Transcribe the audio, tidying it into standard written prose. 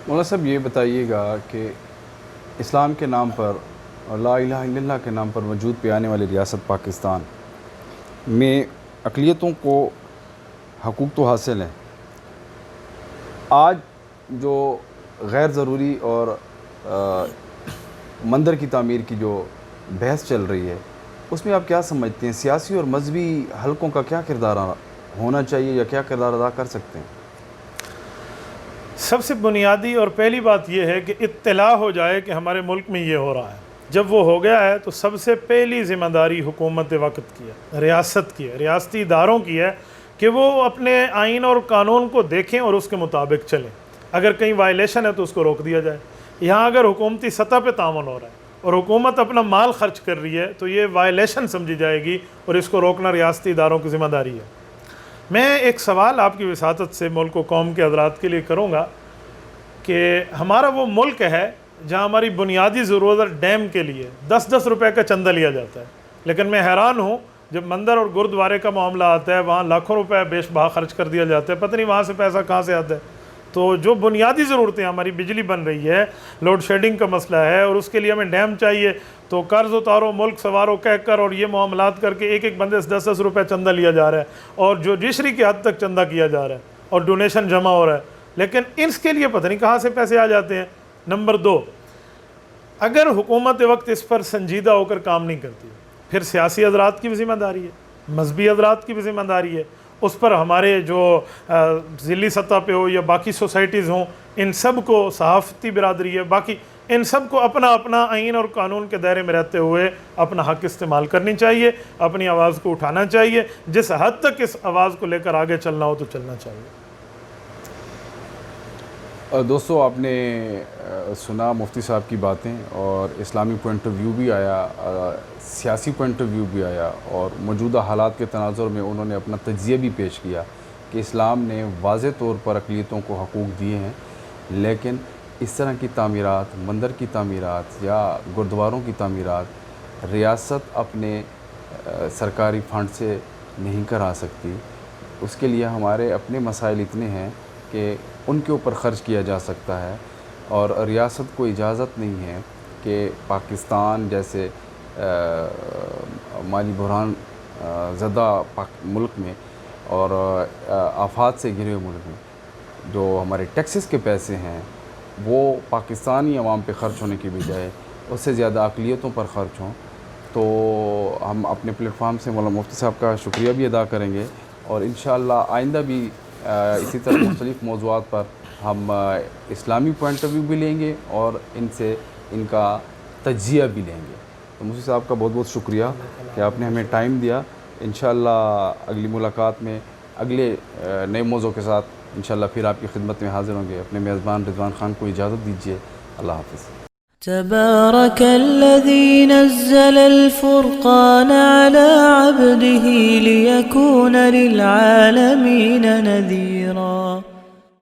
مولانا صاحب یہ بتائیے گا کہ اسلام کے نام پر اور لا الہ الا اللہ کے نام پر وجود پہ آنے والی ریاست پاکستان میں اقلیتوں کو حقوق تو حاصل ہیں، آج جو غیر ضروری اور مندر کی تعمیر کی جو بحث چل رہی ہے اس میں آپ کیا سمجھتے ہیں؟ سیاسی اور مذہبی حلقوں کا کیا کردار ہونا چاہیے یا کیا کردار ادا کر سکتے ہیں؟ سب سے بنیادی اور پہلی بات یہ ہے کہ اطلاع ہو جائے کہ ہمارے ملک میں یہ ہو رہا ہے۔ جب وہ ہو گیا ہے تو سب سے پہلی ذمہ داری حکومت وقت کی ہے، ریاست کی ہے، ریاستی اداروں کی ہے کہ وہ اپنے آئین اور قانون کو دیکھیں اور اس کے مطابق چلیں۔ اگر کہیں وائلیشن ہے تو اس کو روک دیا جائے۔ یہاں اگر حکومتی سطح پہ تعاون ہو رہا ہے اور حکومت اپنا مال خرچ کر رہی ہے تو یہ وائلیشن سمجھی جائے گی اور اس کو روکنا ریاستی اداروں کی ذمہ داری ہے۔ میں ایک سوال آپ کی وساطت سے ملک و قوم کے حضرات کے لیے کروں گا کہ ہمارا وہ ملک ہے جہاں ہماری بنیادی ضرورت ڈیم کے لیے 10-10 روپے کا چندہ لیا جاتا ہے، لیکن میں حیران ہوں جب مندر اور گردوارے کا معاملہ آتا ہے وہاں لاکھوں روپے بیش بہا خرچ کر دیا جاتا ہے، پتہ نہیں وہاں سے پیسہ کہاں سے آتا ہے۔ تو جو بنیادی ضرورتیں ہماری بجلی بن رہی ہے، لوڈ شیڈنگ کا مسئلہ ہے اور اس کے لیے ہمیں ڈیم چاہیے، تو قرض اتارو ملک سوارو کہہ کر اور یہ معاملات کر کے ایک بندے سے 10-10 روپے چندہ لیا جا رہا ہے اور جو جشری کی حد تک چندہ کیا جا رہا ہے اور ڈونیشن جمع ہو رہا ہے، لیکن اس کے لیے پتہ نہیں کہاں سے پیسے آ جاتے ہیں۔ نمبر 2، اگر حکومت وقت اس پر سنجیدہ ہو کر کام نہیں کرتی پھر سیاسی حضرات کی بھی ذمہ داری ہے، مذہبی حضرات کی بھی ذمہ داری ہے، اس پر ہمارے جو ضلعی سطح پہ ہو یا باقی سوسائٹیز ہوں، ان سب کو، صحافتی برادری ہے، باقی ان سب کو اپنا اپنا آئین اور قانون کے دائرے میں رہتے ہوئے اپنا حق استعمال کرنی چاہیے، اپنی آواز کو اٹھانا چاہیے، جس حد تک اس آواز کو لے کر آگے چلنا ہو تو چلنا چاہیے۔ دوستو، آپ نے سنا مفتی صاحب کی باتیں اور اسلامی پوائنٹ آف ویو بھی آیا، سیاسی پوائنٹ آف ویو بھی آیا اور موجودہ حالات کے تناظر میں انہوں نے اپنا تجزیہ بھی پیش کیا کہ اسلام نے واضح طور پر اقلیتوں کو حقوق دیے ہیں، لیکن اس طرح کی تعمیرات، مندر کی تعمیرات یا گردواروں کی تعمیرات ریاست اپنے سرکاری فنڈ سے نہیں کرا سکتی۔ اس کے لیے ہمارے اپنے مسائل اتنے ہیں کہ ان کے اوپر خرچ کیا جا سکتا ہے، اور ریاست کو اجازت نہیں ہے کہ پاکستان جیسے مالی بحران زدہ ملک میں اور آفات سے گھرے ہوئے ملک میں جو ہمارے ٹیکسز کے پیسے ہیں وہ پاکستانی عوام پہ خرچ ہونے کی بجائے اس سے زیادہ اقلیتوں پر خرچ ہوں۔ تو ہم اپنے پلیٹ فارم سے مولانا مفتی صاحب کا شکریہ بھی ادا کریں گے، اور انشاءاللہ آئندہ بھی اسی طرح مختلف موضوعات پر ہم اسلامی پوائنٹ آف ویو بھی لیں گے اور ان سے ان کا تجزیہ بھی لیں گے۔ تو مفتی صاحب کا بہت بہت شکریہ کہ آپ نے ہمیں ٹائم دیا۔ انشاءاللہ اگلی ملاقات میں اگلے نئے موضوع کے ساتھ انشاءاللہ پھر آپ کی خدمت میں حاضر ہوں گے۔ اپنے میزبان رضوان خان کو اجازت دیجیے، اللہ حافظ۔ تبارك الذي نزل الفرقان على عبده ليكون للعالمين نذيرا